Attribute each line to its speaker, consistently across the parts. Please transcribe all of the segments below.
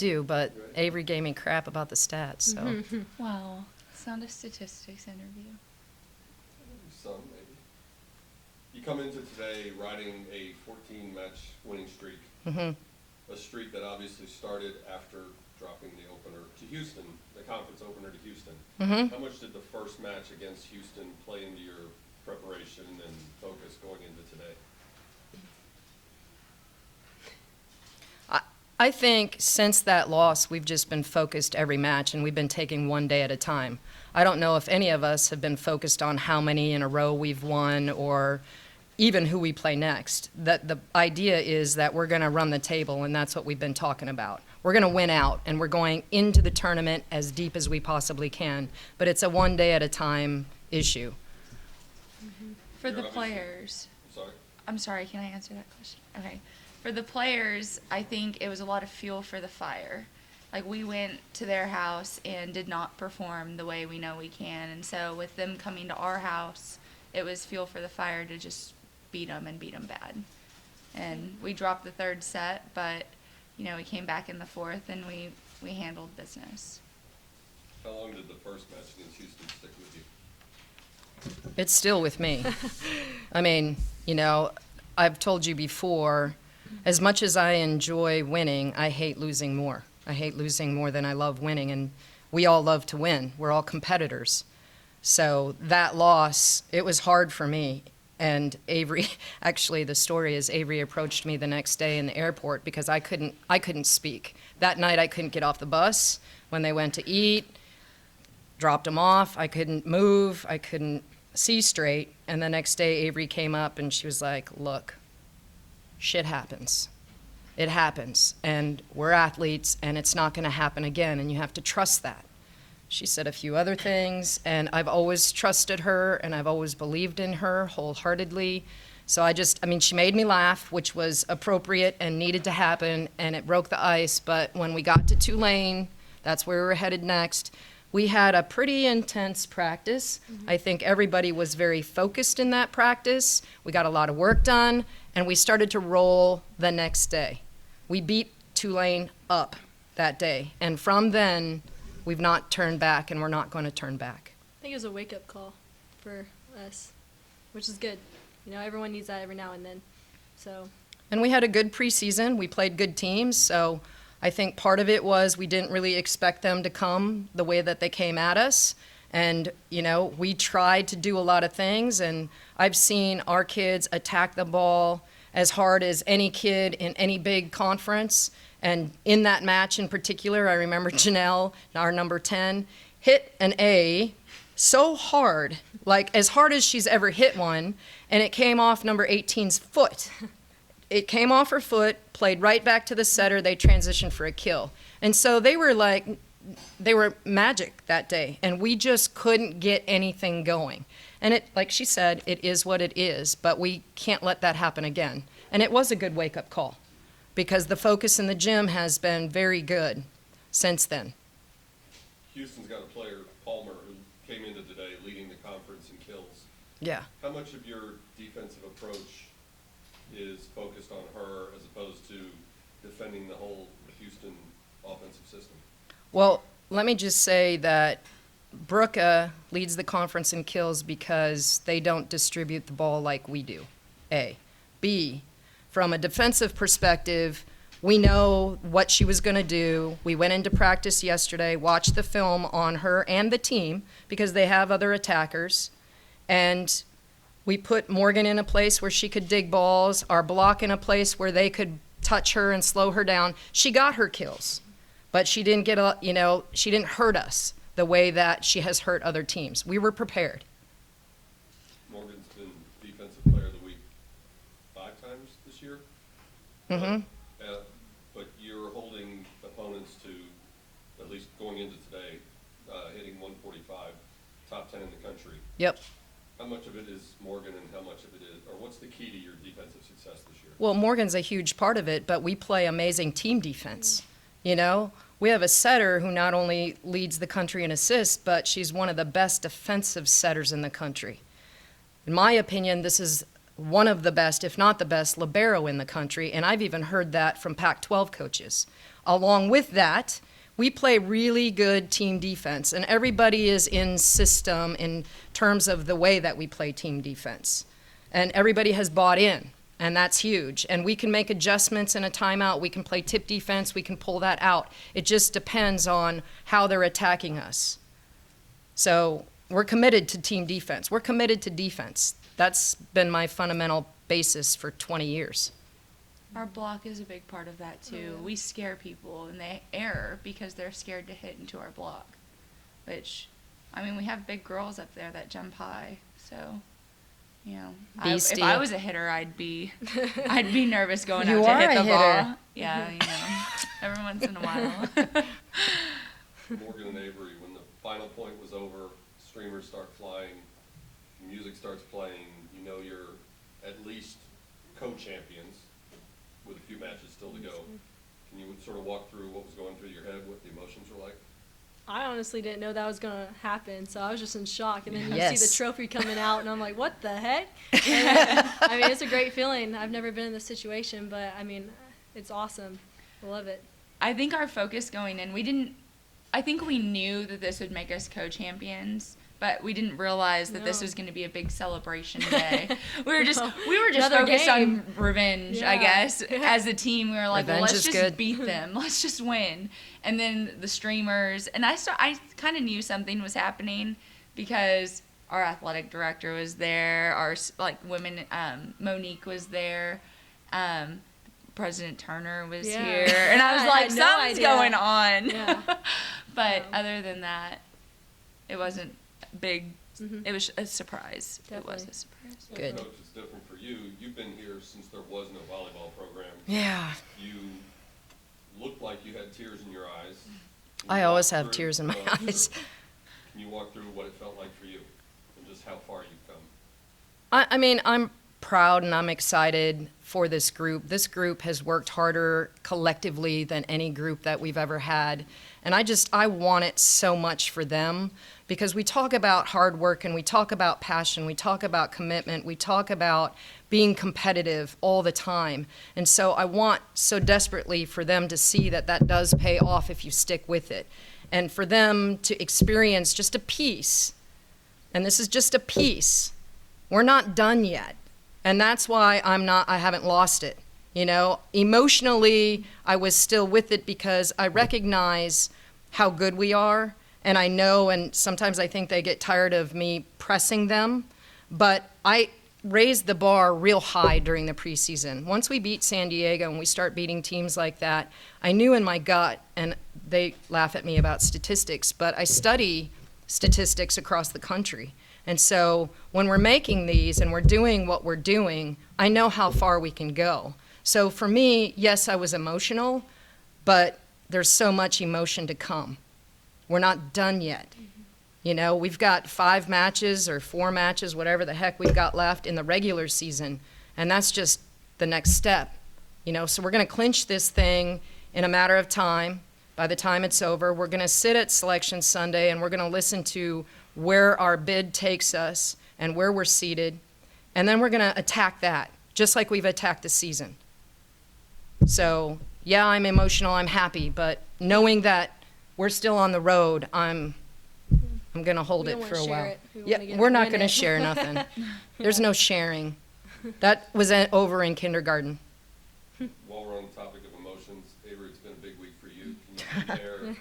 Speaker 1: do, but Avery gave me crap about the stats, so.
Speaker 2: Wow. It's not a statistics interview.
Speaker 3: Some, maybe. You come into today riding a 14-match winning streak,
Speaker 1: Mhm.
Speaker 3: a streak that obviously started after dropping the opener to Houston, the conference opener to Houston.
Speaker 1: Mhm.
Speaker 3: How much did the first match against Houston play into your preparation and focus going into today?
Speaker 1: I think since that loss, we've just been focused every match, and we've been taking one day at a time. I don't know if any of us have been focused on how many in a row we've won or even who we play next. That the idea is that we're going to run the table, and that's what we've been talking about. We're going to win out, and we're going into the tournament as deep as we possibly can. But it's a one day at a time issue.
Speaker 2: For
Speaker 3: You're
Speaker 2: the
Speaker 3: obviously-
Speaker 2: players,
Speaker 3: Sorry?
Speaker 2: I'm sorry, can I answer that question? Okay. For the players, I think it was a lot of fuel for the fire. Like, we went to their house and did not perform the way we know we can. And so with them coming to our house, it was fuel for the fire to just beat them and beat them bad. And we dropped the third set, but, you know, we came back in the fourth and we handled business.
Speaker 3: How long did the first match against Houston stick with you?
Speaker 1: It's still with me. I mean, you know, I've told you before, as much as I enjoy winning, I hate losing more. I hate losing more than I love winning, and we all love to win. We're all competitors. So that loss, it was hard for me. And Avery, actually the story is Avery approached me the next day in the airport because I couldn't speak. That night I couldn't get off the bus. When they went to eat, dropped them off, I couldn't move, I couldn't see straight. And the next day Avery came up and she was like, look, shit happens. It happens, and we're athletes, and it's not going to happen again, and you have to trust that. She said a few other things, and I've always trusted her, and I've always believed in her wholeheartedly. So I mean, she made me laugh, which was appropriate and needed to happen, and it broke the ice. But when we got to Tulane, that's where we were headed next. We had a pretty intense practice. I think everybody was very focused in that practice. We got a lot of work done, and we started to roll the next day. We beat Tulane up that day, and from then, we've not turned back, and we're not going to turn back.
Speaker 4: I think it was a wake-up call for us, which is good. You know, everyone needs that every now and then. So.
Speaker 1: And we had a good preseason. We played good teams, so I think part of it was we didn't really expect them to come the way that they came at us. And, you know, we tried to do a lot of things, and I've seen our kids attack the ball as hard as any kid in any big conference. And in that match in particular, I remember Janelle, our number 10, hit an A so hard, like as hard as she's ever hit one, and it came off number 18's foot. It came off her foot, played right back to the setter, they transitioned for a kill. And so they were magic that day, and we just couldn't get anything going. And it, like she said, it is what it is, but we can't let that happen again. And it was a good wake-up call, because the focus in the gym has been very good since then.
Speaker 3: Houston's got a player, Palmer, who came into today leading the conference in kills.
Speaker 1: Yeah.
Speaker 3: How much of your defensive approach is focused on her as opposed to defending the whole Houston offensive system?
Speaker 1: Well, let me just say that Brooke leads the conference in kills because they don't distribute the ball like we do, A. B, from a defensive perspective, we know what she was going to do. We went into practice yesterday, watched the film on her and the team because they have other attackers, and we put Morgan in a place where she could dig balls, our block in a place where they could touch her and slow her down. She got her kills, but she didn't get she didn't hurt us the way that she has hurt other teams. We were prepared.
Speaker 3: Morgan's been Defensive Player of the Week 5 times this year.
Speaker 1: Mm-hmm.
Speaker 3: But you're holding opponents to, at least going into today, hitting 145, top 10 in the country.
Speaker 1: Yep.
Speaker 3: How much of it is Morgan and how much of it is, or what's the key to your defensive success this year?
Speaker 1: Well, Morgan's a huge part of it, but we play amazing team defense. You know, we have a setter who not only leads the country in assists, but she's one of the best defensive setters in the country. In my opinion, this is one of the best, if not the best, libero in the country, and I've even heard that from Pac-12 coaches. along with that, we play really good team defense, and everybody is in system in terms of the way that we play team defense. And everybody has bought in, and that's huge. And we can make adjustments in a timeout. We can play tip defense. We can pull that out. It just depends on how they're attacking us. So we're committed to team defense. We're committed to defense. That's been my fundamental basis for 20 years.
Speaker 2: Our block is a big part of that too.
Speaker 4: Yeah.
Speaker 2: We scare people and they err because they're scared to hit into our block. Which, I mean, we have big girls up there that jump high, so you know, if
Speaker 1: Beastie.
Speaker 2: I was a hitter, I'd be nervous going
Speaker 1: You
Speaker 2: out to
Speaker 1: are
Speaker 2: hit
Speaker 1: a
Speaker 2: the
Speaker 1: hitter.
Speaker 2: ball. Yeah, you know, every once in a while.
Speaker 3: Morgan and Avery, when the final point was over, streamers start flying, music starts playing, you know you're at least co-champions with a few matches still to go. Can you sort of walk through what was going through your head, what the emotions were like?
Speaker 4: I honestly didn't know that was going to happen, so I was just in shock. And then you see
Speaker 1: Yes.
Speaker 4: the trophy coming out, and I'm like, what the heck? And, I mean, it's a great feeling. I've never been in this situation, but, I mean, it's awesome. I love it.
Speaker 2: I think our focus going in, I think we knew that this would make us co-champions, but we didn't realize that this
Speaker 4: No.
Speaker 2: was going to be a big celebration day. We were just
Speaker 4: Another
Speaker 2: focused
Speaker 4: game.
Speaker 2: on revenge, I
Speaker 4: Yeah.
Speaker 2: guess. As a team, we were like, well,
Speaker 1: Revenge
Speaker 2: let's
Speaker 1: is
Speaker 2: just
Speaker 1: good.
Speaker 2: beat them. Let's just win. And then the streamers, and I kind of knew something was happening because our athletic director was there, our women, Monique was there, President Turner was
Speaker 4: Yeah.
Speaker 2: here, and I was
Speaker 4: I
Speaker 2: like,
Speaker 4: had no
Speaker 2: something's
Speaker 4: idea.
Speaker 2: going on.
Speaker 4: Yeah.
Speaker 2: But
Speaker 4: Yeah.
Speaker 2: other than that, it wasn't big.
Speaker 4: Mhm.
Speaker 2: It was a surprise. It was
Speaker 4: Definitely.
Speaker 2: a surprise.
Speaker 1: Good.
Speaker 3: Coach, it's different for you. You've been here since there was no volleyball program.
Speaker 1: Yeah.
Speaker 3: You looked like you had tears in your eyes. Can
Speaker 1: I
Speaker 3: you
Speaker 1: always
Speaker 3: walk
Speaker 1: have
Speaker 3: through,
Speaker 1: tears in my eyes.
Speaker 3: Can you walk through what it felt like for you and just how far you've come?
Speaker 1: I mean, I'm proud and I'm excited for this group. This group has worked harder collectively than any group that we've ever had. And I want it so much for them because we talk about hard work and we talk about passion, we talk about commitment, we talk about being competitive all the time. And so I want so desperately for them to see that that does pay off if you stick with it. And for them to experience just a piece, and this is just a piece. We're not done yet. And that's why I haven't lost it. You know, emotionally, I was still with it because I recognize how good we are. And I know, and sometimes I think they get tired of me pressing them, but I raised the bar real high during the preseason. Once we beat San Diego and we start beating teams like that, I knew in my gut, and they laugh at me about statistics, but I study statistics across the country. And so when we're making these and we're doing what we're doing, I know how far we can go. So for me, yes, I was emotional, but there's so much emotion to come. We're not done yet. You know, we've got 5 matches or 4 matches, whatever the heck we've got left in the regular season, and that's just the next step. You know, so we're going to clinch this thing in a matter of time. By the time it's over, we're going to sit at Selection Sunday and we're going to listen to where our bid takes us and where we're seated, and then we're going to attack that, just like we've attacked the season. So, yeah, I'm emotional, I'm happy, but knowing that we're still on the road, I'm going to hold
Speaker 4: We
Speaker 1: it
Speaker 4: don't
Speaker 1: for a
Speaker 4: wanna share
Speaker 1: while.
Speaker 4: it. We
Speaker 1: Yeah,
Speaker 4: wanna get
Speaker 1: we're not
Speaker 4: win
Speaker 1: going to
Speaker 4: it.
Speaker 1: share nothing. There's no sharing. That was over in kindergarten.
Speaker 3: While we're on the topic of emotions, Avery, it's been a big week for you. Can you compare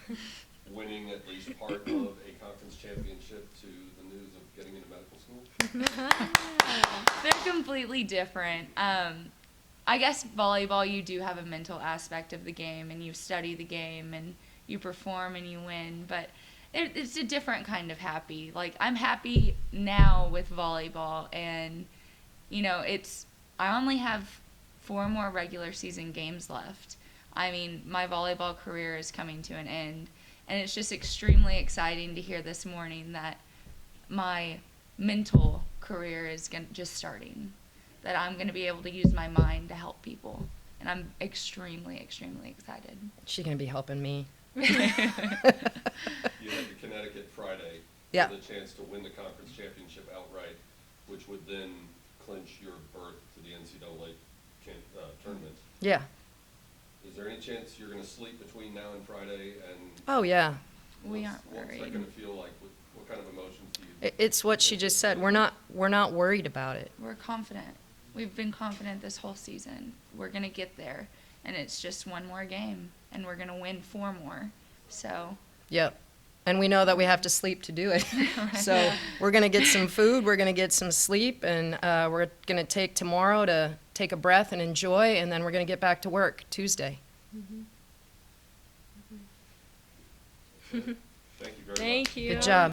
Speaker 3: winning at least part of a conference championship to the news of getting into medical school?
Speaker 2: They're completely different. I guess volleyball, you do have a mental aspect of the game, and you study the game, and you perform and you win. But it's a different kind of happy. Like, I'm happy now with volleyball, and you know, I only have 4 more regular season games left. I mean, my volleyball career is coming to an end, and it's just extremely exciting to hear this morning that my mental career is just starting, that I'm going to be able to use my mind to help people, and I'm extremely, extremely excited.
Speaker 1: She's going to be helping me.
Speaker 3: You had the Connecticut Friday
Speaker 1: Yeah.
Speaker 3: for the chance to win the conference championship outright, which would then clinch your berth to the NCAA tournament.
Speaker 1: Yeah.
Speaker 3: Is there any chance you're gonna sleep between now and Friday, and
Speaker 1: Oh, yeah.
Speaker 2: We aren't
Speaker 3: what's that
Speaker 2: worried.
Speaker 3: gonna feel like? What kind of emotions do you?
Speaker 1: It's what she just said. We're not worried about it.
Speaker 2: We're confident. We've been confident this whole season. We're going to get there. And it's just one more game. And we're going to win 4 more. So,
Speaker 1: Yep. And we know that we have to sleep to do it. So we're going to get some food, we're going to get some sleep, and we're going to take tomorrow to take a breath and enjoy, and then we're going to get back to work Tuesday.
Speaker 3: Thank you very much.
Speaker 4: Thank you.
Speaker 1: Good job.